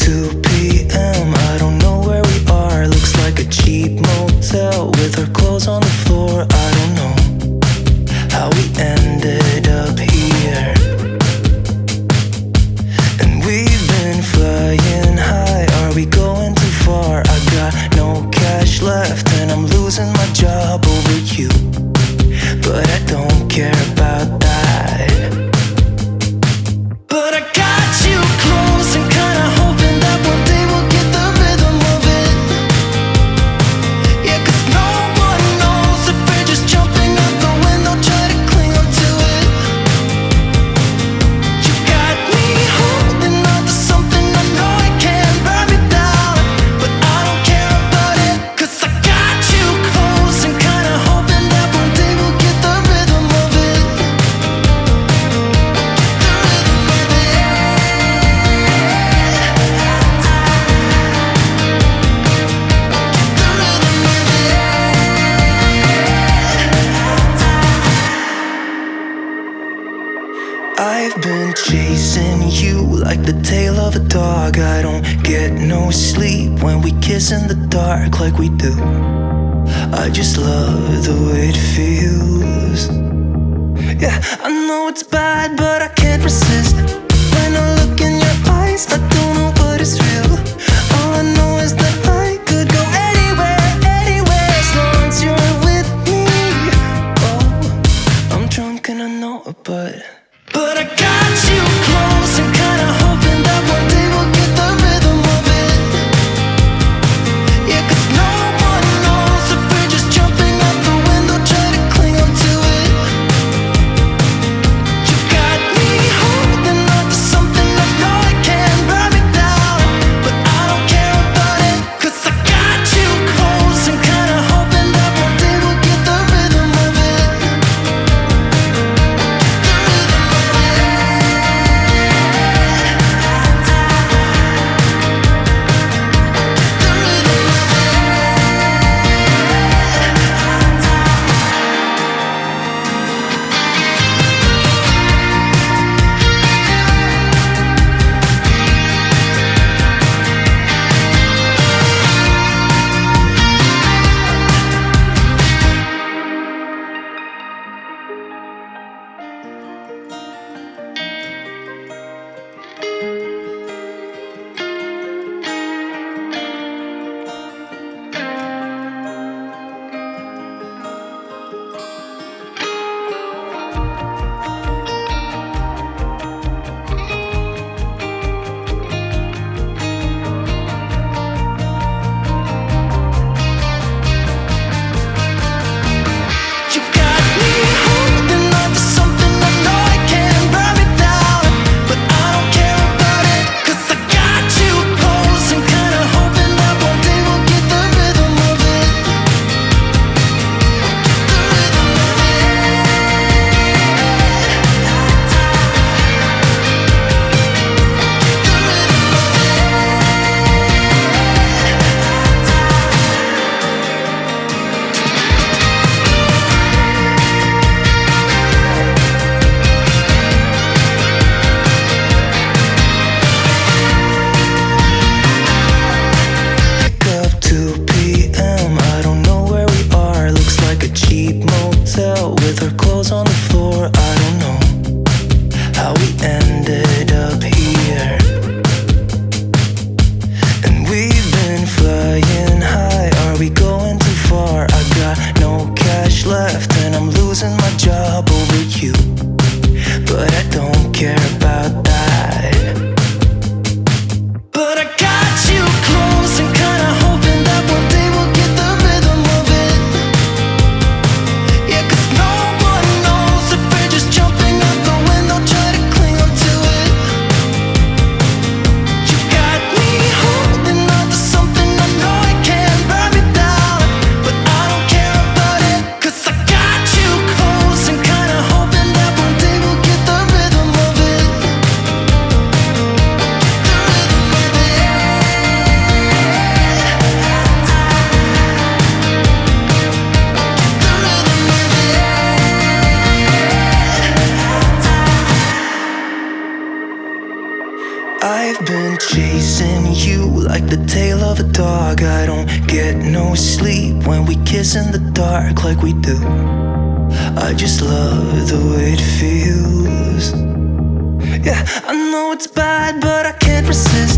2 p.m. I don't know where we are. Looks like a cheap motel with our clothes on the floor. I don't know how we ended up here. And we've been flying high. Are we going too far? I got no cash left and I'm losing my job over you. But I don't care about that. But I got you close and kinda hoping that one day we'll get the rhythm of it. Yeah, 'cause no one knows if we're just jumping out the window, try to cling on to it. You got me holding on to something I know it can burn me down, but I don't care about it, 'cause I got you close and kinda hoping that one day we'll get the rhythm of it. I've been chasing you like the tail of a dog. I don't get no sleep when we kiss in the dark like we do. I just love the way it feels. Yeah, I know it's bad, but I can't resist. When I look in your eyes, I don't know what is real. All I know is that I could go anywhere, anywhere, as long as you're with me. Oh, I'm drunk and I know it, but I got you close and kinda hoping that one day we'll get the rhythm of it. Yeah, 'cause no one knows if we're just jumping out the window, try to cling on to it. You got me holding on to something I chasing you like the tail of a dog. I don't get no sleep when we kiss in the dark like we do. I just love the way it feels. Yeah, I know it's bad, but I can't resist.